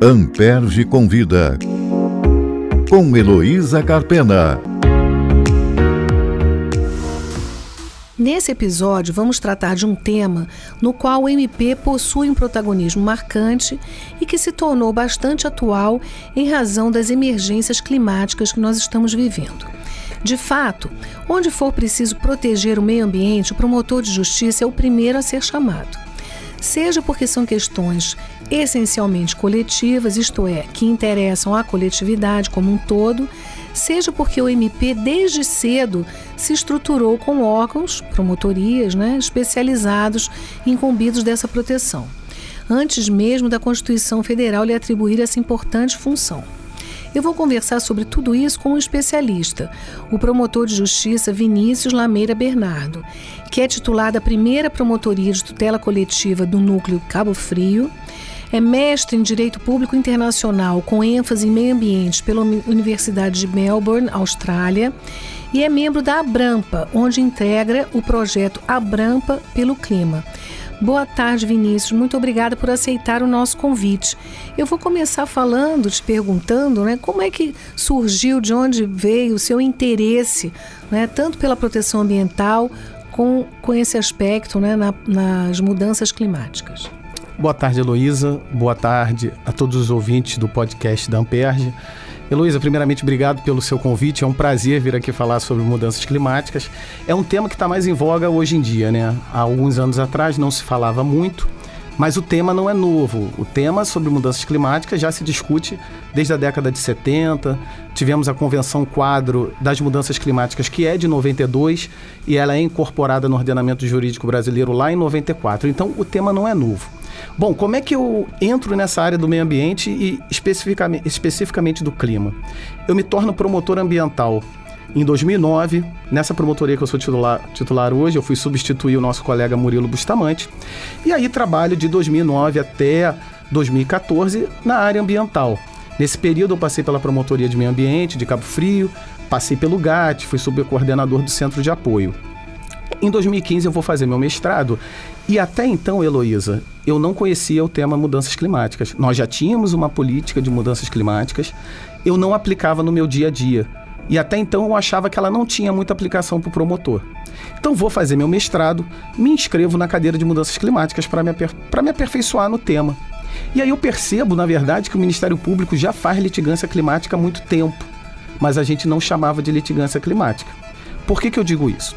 Amperge Convida, com Heloísa Carpena. Nesse episódio, vamos tratar de um tema no qual o MP possui um protagonismo marcante e que se tornou bastante atual em razão das emergências climáticas que nós estamos vivendo. De fato, onde for preciso proteger o meio ambiente, o promotor de justiça é o primeiro a ser chamado. Seja porque são questões essencialmente coletivas, isto é, que interessam à coletividade como um todo, seja porque o MP desde cedo se estruturou com órgãos, promotorias, especializados incumbidos dessa proteção, antes mesmo da Constituição Federal lhe atribuir essa importante função. Eu vou conversar sobre tudo isso com um especialista, o promotor de justiça Vinícius Lameira Bernardo, que é titular da primeira promotoria de tutela coletiva do Núcleo Cabo Frio, é mestre em Direito Público Internacional com ênfase em meio ambiente pela Universidade de Melbourne, Austrália, e é membro da Abrampa, onde integra o projeto Abrampa pelo Clima. Boa tarde, Vinícius. Muito obrigada por aceitar o nosso convite. Eu vou começar te perguntando, como é que surgiu, de onde veio o seu interesse, tanto pela proteção ambiental com esse aspecto, nas mudanças climáticas. Boa tarde, Heloísa. Boa tarde a todos os ouvintes do podcast da Amperge. Heloísa, primeiramente, obrigado pelo seu convite. É um prazer vir aqui falar sobre mudanças climáticas. É um tema que está mais em voga hoje em dia, Há alguns anos atrás não se falava muito, mas o tema não é novo. O tema sobre mudanças climáticas já se discute desde a década de 70. Tivemos a Convenção Quadro das Mudanças Climáticas, que é de 92, e ela é incorporada no ordenamento jurídico brasileiro lá em 94. Então, o tema não é novo. Bom, como é que eu entro nessa área do meio ambiente e especificamente do clima? Eu me torno promotor ambiental em 2009. Nessa promotoria que eu sou titular hoje, eu fui substituir o nosso colega Murilo Bustamante. E aí trabalho de 2009 até 2014 na área ambiental. Nesse período eu passei pela promotoria de meio ambiente de Cabo Frio, passei pelo GAT, fui subcoordenador do Centro de Apoio. Em 2015 eu vou fazer meu mestrado e até então, Heloísa, eu não conhecia o tema mudanças climáticas. Nós já tínhamos uma política de mudanças climáticas, eu não aplicava no meu dia a dia. E até então eu achava que ela não tinha muita aplicação para o promotor. Então vou fazer meu mestrado, me inscrevo na cadeira de mudanças climáticas para me aperfeiçoar no tema. E aí eu percebo, na verdade, que o Ministério Público já faz litigância climática há muito tempo, mas a gente não chamava de litigância climática. Por que eu digo isso?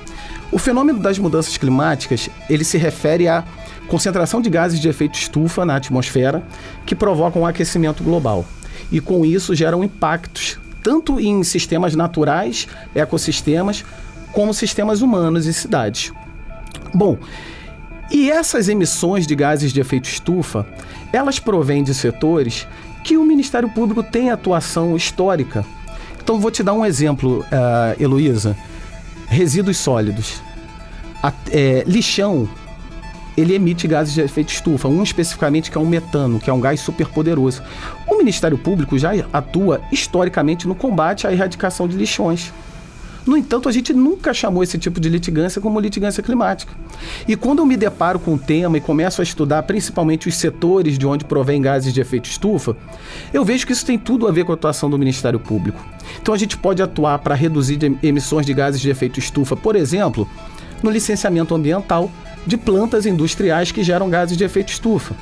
O fenômeno das mudanças climáticas, ele se refere à concentração de gases de efeito estufa na atmosfera que provocam um aquecimento global. E com isso geram impactos tanto em sistemas naturais, ecossistemas, como sistemas humanos e cidades. Bom, e essas emissões de gases de efeito estufa, elas provêm de setores que o Ministério Público tem atuação histórica. Então vou te dar um exemplo, Heloísa. Resíduos sólidos. Lixão, ele emite gases de efeito estufa, um especificamente que é o metano, que é um gás superpoderoso. O Ministério Público já atua historicamente no combate à erradicação de lixões. No entanto, a gente nunca chamou esse tipo de litigância como litigância climática. E quando eu me deparo com o tema e começo a estudar principalmente os setores de onde provém gases de efeito estufa, eu vejo que isso tem tudo a ver com a atuação do Ministério Público. Então a gente pode atuar para reduzir emissões de gases de efeito estufa, por exemplo, no licenciamento ambiental de plantas industriais que geram gases de efeito estufa.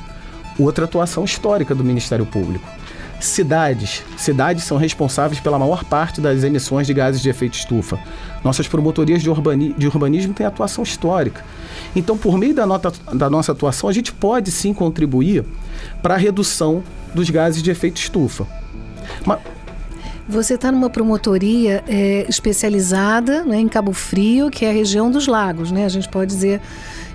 Outra atuação histórica do Ministério Público. Cidades são responsáveis pela maior parte das emissões de gases de efeito estufa. Nossas promotorias de urbanismo têm atuação histórica. Então, por meio da nossa atuação, a gente pode sim contribuir para a redução dos gases de efeito estufa. Você está numa promotoria especializada em Cabo Frio, que é a região dos lagos, A gente pode dizer,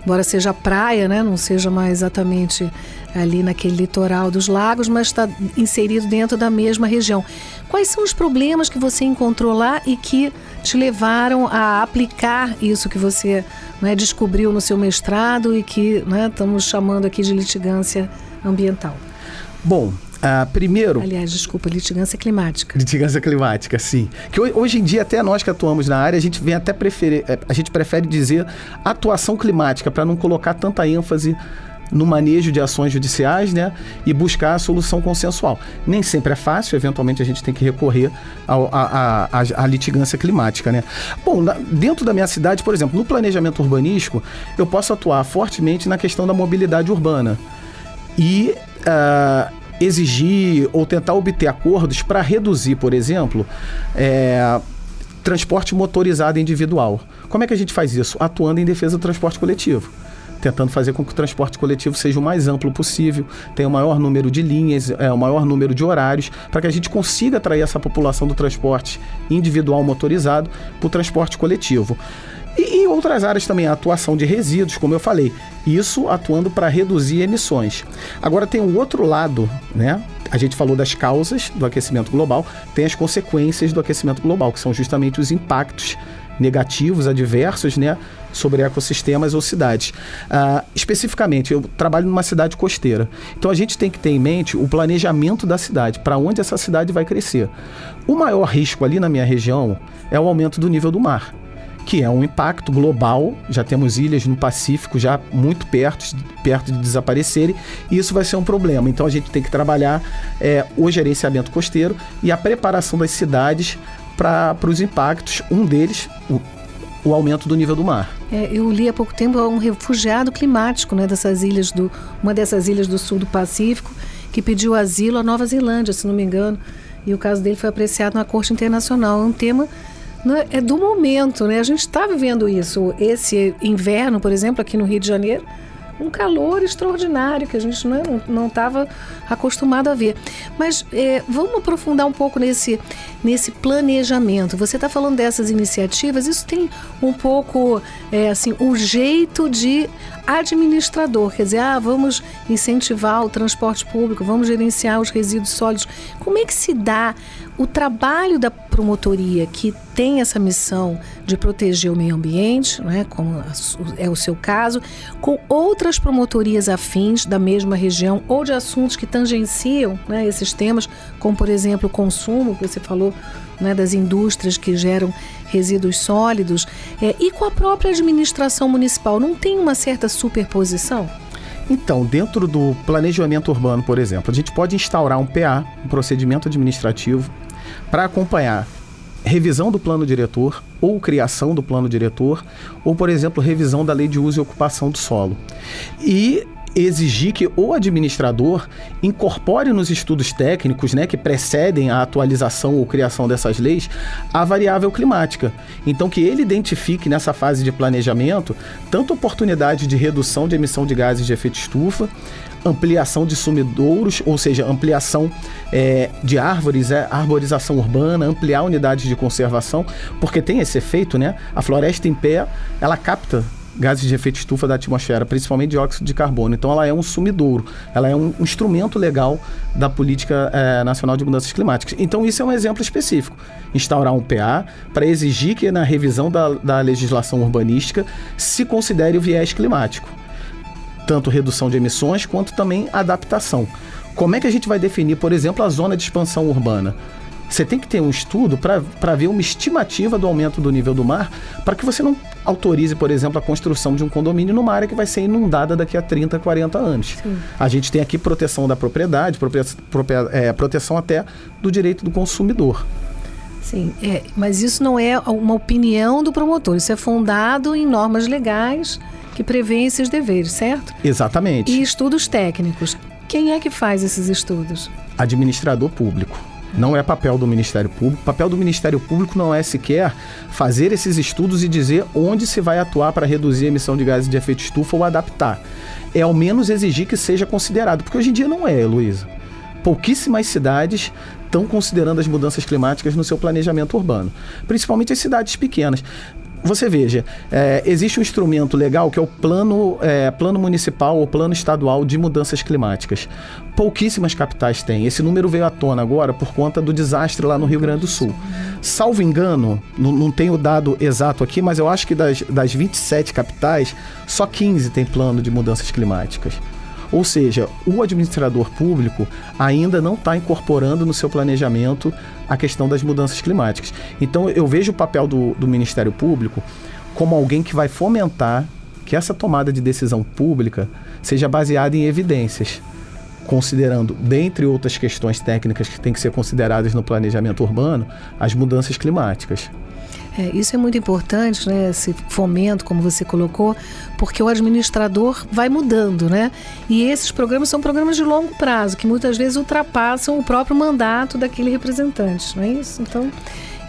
embora seja praia, não seja mais exatamente ali naquele litoral dos lagos, mas está inserido dentro da mesma região. Quais são os problemas que você encontrou lá e que te levaram a aplicar isso que você descobriu no seu mestrado e que estamos chamando aqui de litigância ambiental? Bom, primeiro... Aliás, desculpa, litigância climática. Litigância climática, sim. Que hoje em dia, até nós que atuamos na área, a gente prefere dizer atuação climática, para não colocar tanta ênfase no manejo de ações judiciais, né, e buscar a solução consensual. Nem sempre é fácil, eventualmente a gente tem que recorrer à litigância climática, né? Bom, dentro da minha cidade, por exemplo, no planejamento urbanístico, eu posso atuar fortemente na questão da mobilidade urbana e exigir ou tentar obter acordos para reduzir, por exemplo, transporte motorizado individual. Como é que a gente faz isso? Atuando em defesa do transporte coletivo, tentando fazer com que o transporte coletivo seja o mais amplo possível, tenha o maior número de linhas, o maior número de horários, para que a gente consiga atrair essa população do transporte individual motorizado para o transporte coletivo. E em outras áreas também, a atuação de resíduos, como eu falei, isso atuando para reduzir emissões. Agora tem um outro lado, né? A gente falou das causas do aquecimento global, tem as consequências do aquecimento global, que são justamente os impactos negativos, adversos, né, sobre ecossistemas ou cidades. Especificamente, eu trabalho numa cidade costeira, então a gente tem que ter em mente o planejamento da cidade, para onde essa cidade vai crescer. O maior risco ali na minha região é o aumento do nível do mar, que é um impacto global. Já temos ilhas no Pacífico já muito perto de desaparecerem, e isso vai ser um problema. Então a gente tem que trabalhar o gerenciamento costeiro e a preparação das cidades para os impactos. Um deles, o aumento do nível do mar. Eu li há pouco tempo um refugiado climático, né, uma dessas ilhas do sul do Pacífico, que pediu asilo à Nova Zelândia, se não me engano, e o caso dele foi apreciado na Corte Internacional. É um tema do momento, né? A gente está vivendo isso. Esse inverno, por exemplo, aqui no Rio de Janeiro, um calor extraordinário que a gente não estava acostumado a ver. Mas vamos aprofundar um pouco nesse planejamento. Você está falando dessas iniciativas, isso tem um pouco um jeito de administrador, quer dizer, vamos incentivar o transporte público, vamos gerenciar os resíduos sólidos. Como é que se dá o trabalho da promotoria, que tem essa missão de proteger o meio ambiente, né, como é o seu caso, com outras promotorias afins da mesma região ou de assuntos que tangenciam, né, esses temas, como, por exemplo, o consumo, que você falou, né, das indústrias que geram resíduos sólidos, e com a própria administração municipal, não tem uma certa superposição? Então, dentro do planejamento urbano, por exemplo, a gente pode instaurar um PA, um procedimento administrativo, para acompanhar revisão do plano diretor, ou criação do plano diretor, ou, por exemplo, revisão da lei de uso e ocupação do solo. E exigir que o administrador incorpore nos estudos técnicos, né, que precedem a atualização ou criação dessas leis, a variável climática. Então, que ele identifique nessa fase de planejamento tanto oportunidade de redução de emissão de gases de efeito estufa, ampliação de sumidouros, ou seja, ampliação de árvores, arborização urbana, ampliar unidades de conservação, porque tem esse efeito, né? A floresta em pé, ela capta gases de efeito estufa da atmosfera, principalmente dióxido de carbono. Então ela é um sumidouro, ela é um instrumento legal da Política Nacional de Mudanças Climáticas. Então isso é um exemplo específico. Instaurar um PA para exigir que na revisão da legislação urbanística se considere o viés climático. Tanto redução de emissões quanto também adaptação. Como é que a gente vai definir, por exemplo, a zona de expansão urbana? Você tem que ter um estudo para ver uma estimativa do aumento do nível do mar, para que você não autorize, por exemplo, a construção de um condomínio numa área que vai ser inundada daqui a 30, 40 anos. Sim. A gente tem aqui proteção da propriedade, proteção até do direito do consumidor. Sim, mas isso não é uma opinião do promotor, isso é fundado em normas legais que prevêem esses deveres, certo? Exatamente. E estudos técnicos. Quem é que faz esses estudos? Administrador público. Não é papel do Ministério Público. O papel do Ministério Público não é sequer fazer esses estudos e dizer onde se vai atuar para reduzir a emissão de gases de efeito estufa ou adaptar. É ao menos exigir que seja considerado, porque hoje em dia não é, Heloísa. Pouquíssimas cidades estão considerando as mudanças climáticas no seu planejamento urbano, principalmente as cidades pequenas. Você veja, existe um instrumento legal que é o plano municipal ou plano estadual de mudanças climáticas. Pouquíssimas capitais têm. Esse número veio à tona agora por conta do desastre lá no Rio Grande do Sul. Salvo engano, não tenho o dado exato aqui, mas eu acho que das 27 capitais, só 15 têm plano de mudanças climáticas. Ou seja, o administrador público ainda não está incorporando no seu planejamento a questão das mudanças climáticas. Então, eu vejo o papel do Ministério Público como alguém que vai fomentar que essa tomada de decisão pública seja baseada em evidências, considerando, dentre outras questões técnicas que têm que ser consideradas no planejamento urbano, as mudanças climáticas. Isso é muito importante, né? Esse fomento, como você colocou, porque o administrador vai mudando, né? E esses programas são programas de longo prazo, que muitas vezes ultrapassam o próprio mandato daquele representante, não é isso? Então,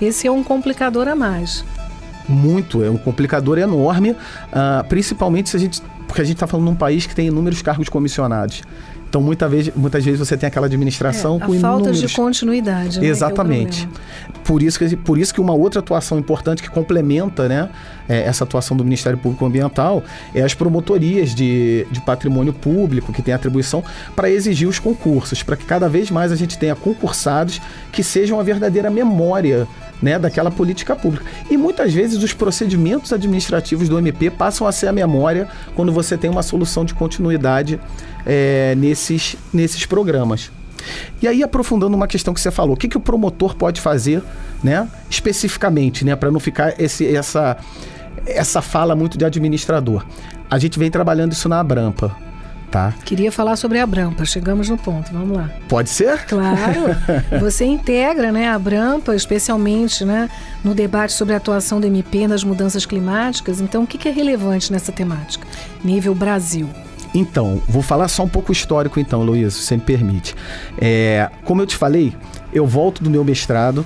esse é um complicador a mais. Muito, é um complicador enorme, principalmente porque a gente está falando de um país que tem inúmeros cargos comissionados. Então, muitas vezes você tem aquela administração com inúmeros... A falta de continuidade, né? Exatamente. Por isso que uma outra atuação importante que complementa, né, essa atuação do Ministério Público Ambiental é as promotorias de patrimônio público, que tem atribuição para exigir os concursos, para que cada vez mais a gente tenha concursados que sejam a verdadeira memória, né, daquela política pública. E muitas vezes os procedimentos administrativos do MP passam a ser a memória quando você tem uma solução de continuidade nesses programas. E aí, aprofundando uma questão que você falou, o que o promotor pode fazer, né, especificamente, né, para não ficar essa fala muito de administrador? A gente vem trabalhando isso na Abrampa. Tá. Queria falar sobre a Abrampa, chegamos no ponto, vamos lá. Pode ser? Claro, você integra, né, a Abrampa, especialmente, né, no debate sobre a atuação do MP nas mudanças climáticas. Então, o que é relevante nessa temática, nível Brasil? Então, vou falar só um pouco histórico então, Luiz, se você me permite. Como eu te falei, eu volto do meu mestrado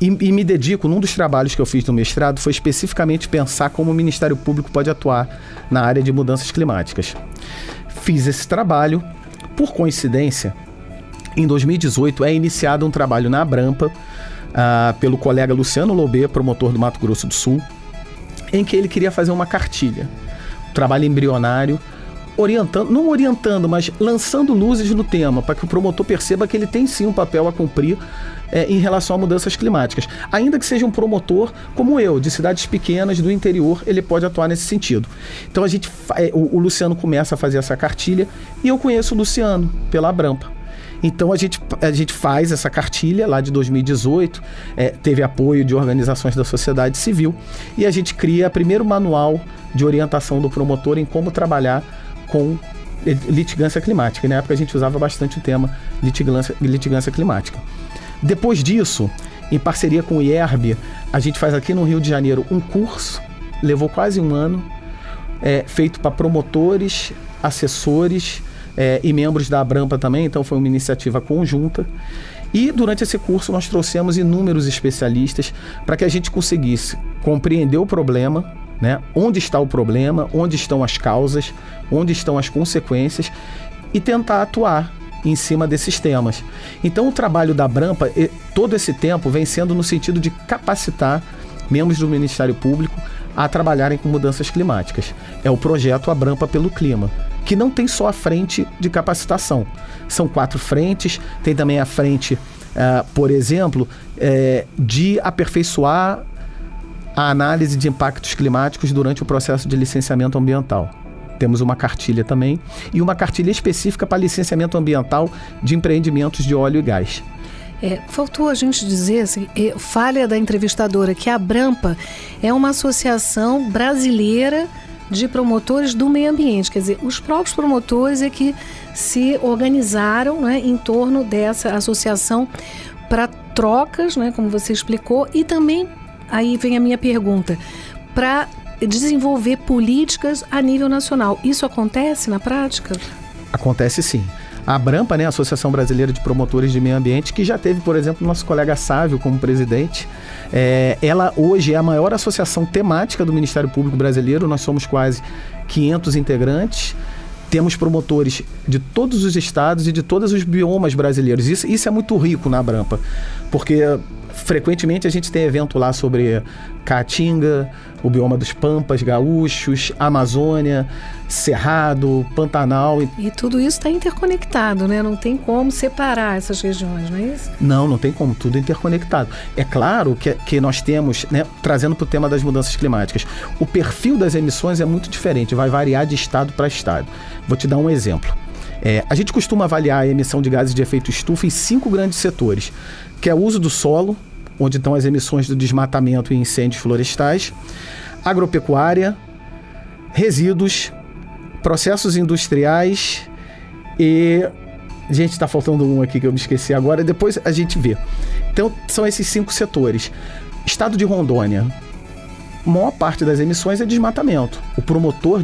e me dedico, num dos trabalhos que eu fiz no mestrado, foi especificamente pensar como o Ministério Público pode atuar na área de mudanças climáticas. Fiz esse trabalho, por coincidência, em 2018 é iniciado um trabalho na Abrampa, pelo colega Luciano Lobê, promotor do Mato Grosso do Sul, em que ele queria fazer uma cartilha. Trabalho embrionário, não orientando, mas lançando luzes no tema, para que o promotor perceba que ele tem sim um papel a cumprir em relação a mudanças climáticas. Ainda que seja um promotor como eu, de cidades pequenas, do interior, ele pode atuar nesse sentido. Então o Luciano começa a fazer essa cartilha e eu conheço o Luciano pela Abrampa. Então a gente faz essa cartilha lá de 2018, teve apoio de organizações da sociedade civil e a gente cria o primeiro manual de orientação do promotor em como trabalhar com litigância climática. E na época a gente usava bastante o tema litigância climática. Depois disso, em parceria com o IERB, a gente faz aqui no Rio de Janeiro um curso, levou quase um ano, feito para promotores, assessores e membros da Abrampa também, então foi uma iniciativa conjunta. E durante esse curso nós trouxemos inúmeros especialistas para que a gente conseguisse compreender o problema, né? Onde está o problema, onde estão as causas, onde estão as consequências e tentar atuar em cima desses temas. Então o trabalho da Abrampa, todo esse tempo, vem sendo no sentido de capacitar membros do Ministério Público a trabalharem com mudanças climáticas. É o projeto Abrampa pelo Clima, que não tem só a frente de capacitação. São 4 frentes, tem também a frente, por exemplo, de aperfeiçoar a análise de impactos climáticos durante o processo de licenciamento ambiental. Temos uma cartilha também e uma cartilha específica para licenciamento ambiental de empreendimentos de óleo e gás. Faltou a gente dizer, assim, falha da entrevistadora, que a Abrampa é uma associação brasileira de promotores do meio ambiente. Quer dizer, os próprios promotores é que se organizaram, né, em torno dessa associação para trocas, né, como você explicou, e também, aí vem a minha pergunta, para desenvolver políticas a nível nacional. Isso acontece na prática? Acontece sim. A Abrampa, né, a Associação Brasileira de Promotores de Meio Ambiente, que já teve, por exemplo, nosso colega Sávio como presidente, ela hoje é a maior associação temática do Ministério Público Brasileiro. Nós somos quase 500 integrantes, temos promotores de todos os estados e de todos os biomas brasileiros. Isso é muito rico na Abrampa, porque frequentemente a gente tem evento lá sobre Caatinga, o bioma dos Pampas, Gaúchos, Amazônia, Cerrado, Pantanal. E tudo isso está interconectado, né? Não tem como separar essas regiões, não é isso? Não tem como, tudo interconectado. É claro que nós temos, né, trazendo para o tema das mudanças climáticas, o perfil das emissões é muito diferente, vai variar de estado para estado. Vou te dar um exemplo. A gente costuma avaliar a emissão de gases de efeito estufa em 5 grandes setores, que é o uso do solo, onde estão as emissões do desmatamento e incêndios florestais, agropecuária, resíduos, processos industriais e... Gente, está faltando um aqui que eu me esqueci agora, depois a gente vê. Então, são esses 5 setores. Estado de Rondônia, a maior parte das emissões é desmatamento. O promotor,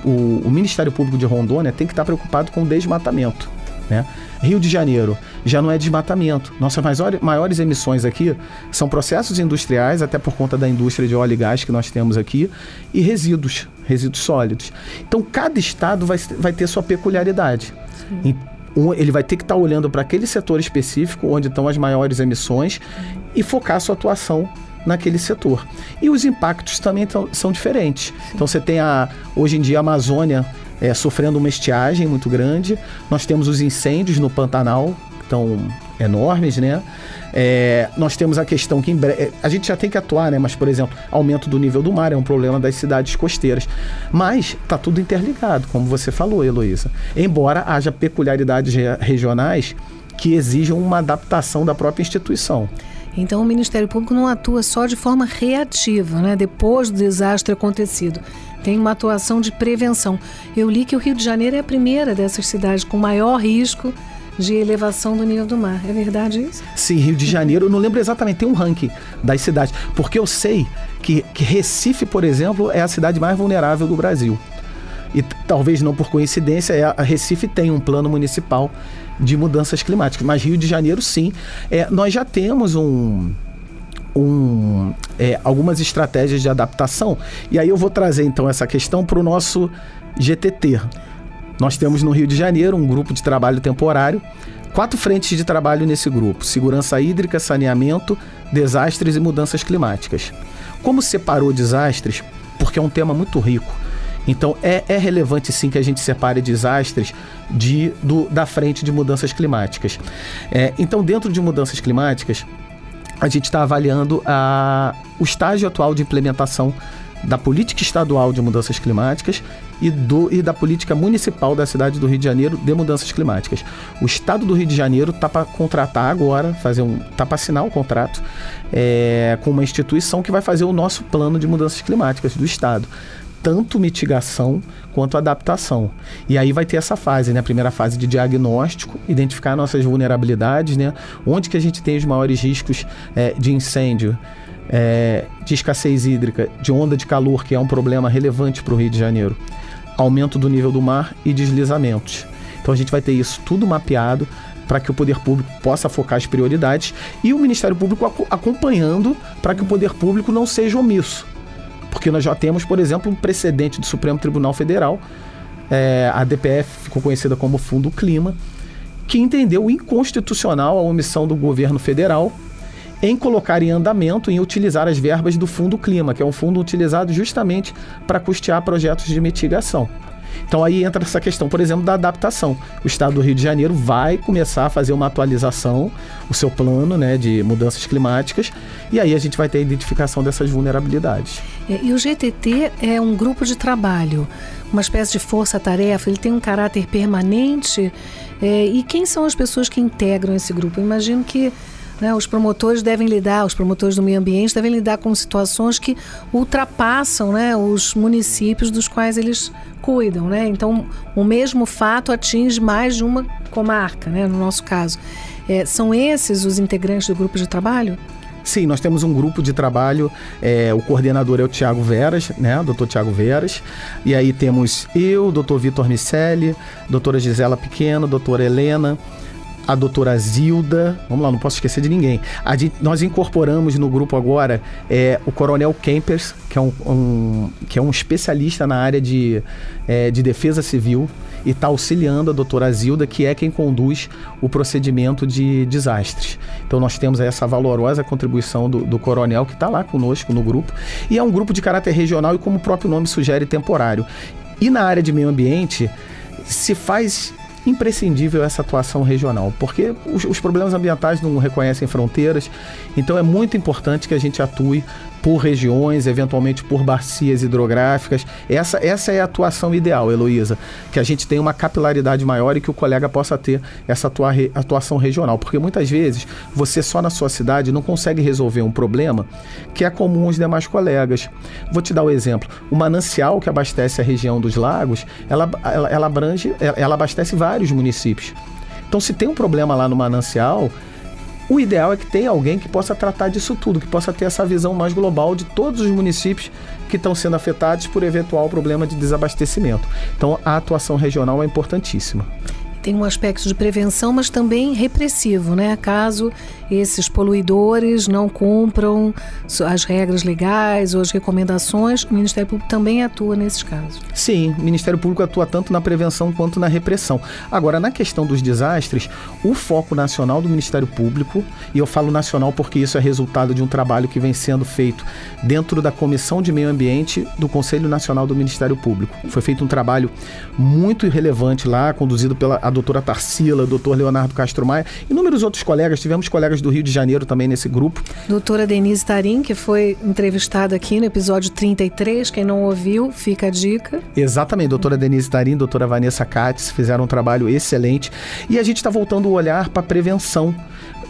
o Ministério Público de Rondônia tem que estar preocupado com o desmatamento, né? Rio de Janeiro já não é desmatamento. Nossas maiores emissões aqui são processos industriais, até por conta da indústria de óleo e gás que nós temos aqui, e resíduos sólidos. Então, cada estado vai ter sua peculiaridade. Ele vai ter que estar olhando para aquele setor específico, onde estão as maiores emissões, e focar sua atuação naquele setor. E os impactos também são diferentes. Então você tem hoje em dia a Amazônia sofrendo uma estiagem muito grande, nós temos os incêndios no Pantanal, que estão enormes, né? Nós temos a questão que a gente já tem que atuar, né? Mas, por exemplo, aumento do nível do mar é um problema das cidades costeiras. Mas está tudo interligado, como você falou, Heloísa. Embora haja peculiaridades regionais que exijam uma adaptação da própria instituição. Então, o Ministério Público não atua só de forma reativa, né? Depois do desastre acontecido. Tem uma atuação de prevenção. Eu li que o Rio de Janeiro é a primeira dessas cidades com maior risco de elevação do nível do mar. É verdade isso? Sim, Rio de Janeiro, eu não lembro exatamente, tem um ranking das cidades. Porque eu sei que Recife, por exemplo, é a cidade mais vulnerável do Brasil. E talvez não por coincidência, a Recife tem um plano municipal de mudanças climáticas. Mas Rio de Janeiro, sim. Nós já temos algumas estratégias de adaptação. E aí eu vou trazer, então, essa questão para o nosso GTT. Nós temos no Rio de Janeiro um grupo de trabalho temporário, 4 frentes de trabalho nesse grupo: segurança hídrica, saneamento, desastres e mudanças climáticas. Como separou desastres? Porque é um tema muito rico. Então é relevante sim que a gente separe desastres da frente de mudanças climáticas. Então, dentro de mudanças climáticas, a gente está avaliando o estágio atual de implementação da política estadual de mudanças climáticas e da política municipal da cidade do Rio de Janeiro de mudanças climáticas. O estado do Rio de Janeiro está para contratar agora, está para assinar um contrato com uma instituição que vai fazer o nosso plano de mudanças climáticas do estado. Tanto mitigação quanto adaptação. E aí vai ter essa fase, né? A primeira fase de diagnóstico, identificar nossas vulnerabilidades, né? Onde que a gente tem os maiores riscos de incêndio, de escassez hídrica, de onda de calor, que é um problema relevante para o Rio de Janeiro, aumento do nível do mar e deslizamentos. Então a gente vai ter isso tudo mapeado para que o poder público possa focar as prioridades e o Ministério Público acompanhando para que o poder público não seja omisso. Porque nós já temos, por exemplo, um precedente do Supremo Tribunal Federal, a DPF ficou conhecida como Fundo Clima, que entendeu inconstitucional a omissão do governo federal em colocar em andamento, em utilizar as verbas do Fundo Clima, que é um fundo utilizado justamente para custear projetos de mitigação. Então aí entra essa questão, por exemplo, da adaptação. O estado do Rio de Janeiro vai começar a fazer uma atualização, o seu plano, né, de mudanças climáticas, e aí a gente vai ter a identificação dessas vulnerabilidades. E o GTT é um grupo de trabalho, uma espécie de força-tarefa, ele tem um caráter permanente, e quem são as pessoas que integram esse grupo? Eu imagino que os promotores do meio ambiente devem lidar com situações que ultrapassam, os municípios dos quais eles cuidam, né? Então, o mesmo fato atinge mais de uma comarca, né? No nosso caso. São esses os integrantes do grupo de trabalho? Sim, nós temos um grupo de trabalho, o coordenador é o Tiago Veras, né? O doutor Tiago Veras, e aí temos eu, doutor Vitor Micelli, doutora Gisela Pequeno, doutora Helena, a doutora Zilda, vamos lá, não posso esquecer de ninguém. Nós incorporamos no grupo agora o coronel Kempers, que é um especialista na área de defesa civil e está auxiliando a doutora Zilda, que é quem conduz o procedimento de desastres. Então nós temos essa valorosa contribuição do coronel que está lá conosco no grupo, e é um grupo de caráter regional e, como o próprio nome sugere, temporário. E na área de meio ambiente se faz imprescindível essa atuação regional, porque os problemas ambientais não reconhecem fronteiras Então é muito importante que a gente atue por regiões, eventualmente por bacias hidrográficas. Essa é a atuação ideal, Heloísa, que a gente tenha uma capilaridade maior e que o colega possa ter essa atuação regional, porque muitas vezes você só na sua cidade não consegue resolver um problema que é comum aos demais colegas. Vou te dar um exemplo. O manancial que abastece a região dos lagos, ela abastece vários municípios. Então, se tem um problema lá no manancial, o ideal é que tenha alguém que possa tratar disso tudo, que possa ter essa visão mais global de todos os municípios que estão sendo afetados por eventual problema de desabastecimento. Então, a atuação regional é importantíssima. Tem um aspecto de prevenção, mas também repressivo, né? Caso esses poluidores não cumpram as regras legais ou as recomendações, o Ministério Público também atua nesses casos. Sim, o Ministério Público atua tanto na prevenção quanto na repressão. Agora, na questão dos desastres, o foco nacional do Ministério Público, e eu falo nacional porque isso é resultado de um trabalho que vem sendo feito dentro da Comissão de Meio Ambiente do Conselho Nacional do Ministério Público. Foi feito um trabalho muito relevante lá, conduzido pela a doutora Tarsila, o doutor Leonardo Castro Maia, e inúmeros outros colegas. Tivemos colegas do Rio de Janeiro também nesse grupo. Doutora Denise Tarim, que foi entrevistada aqui no episódio 33, quem não ouviu, fica a dica. Exatamente, doutora Denise Tarim, doutora Vanessa Katz, fizeram um trabalho excelente, e a gente está voltando o olhar para a prevenção,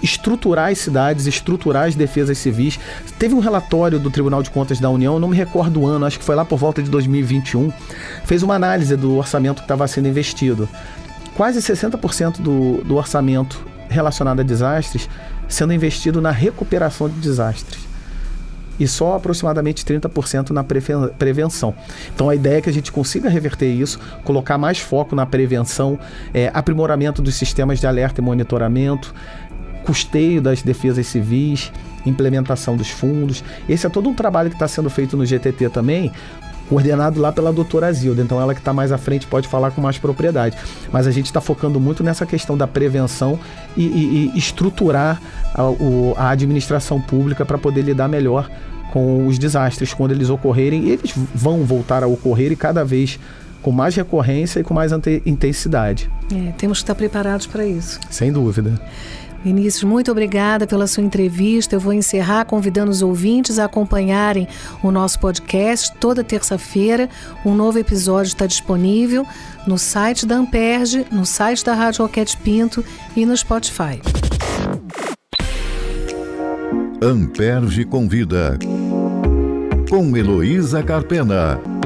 estruturar as cidades, estruturar as defesas civis. Teve um relatório do Tribunal de Contas da União, não me recordo o ano, acho que foi lá por volta de 2021, fez uma análise do orçamento que estava sendo investido. Quase 60% do orçamento relacionado a desastres sendo investido na recuperação de desastres. E só aproximadamente 30% na prevenção. Então a ideia é que a gente consiga reverter isso, colocar mais foco na prevenção, aprimoramento dos sistemas de alerta e monitoramento, custeio das defesas civis, implementação dos fundos. Esse é todo um trabalho que está sendo feito no GTT também, coordenado lá pela doutora Zilda, então ela que está mais à frente pode falar com mais propriedade. Mas a gente está focando muito nessa questão da prevenção e estruturar a administração pública para poder lidar melhor com os desastres quando eles ocorrerem. Eles vão voltar a ocorrer e cada vez com mais recorrência e com mais intensidade. Temos que estar preparados para isso. Sem dúvida. Vinícius, muito obrigada pela sua entrevista. Eu vou encerrar convidando os ouvintes a acompanharem o nosso podcast toda terça-feira. Um novo episódio está disponível no site da Amperge, no site da Rádio Roquete Pinto e no Spotify. Amperge convida, com Heloísa Carpena.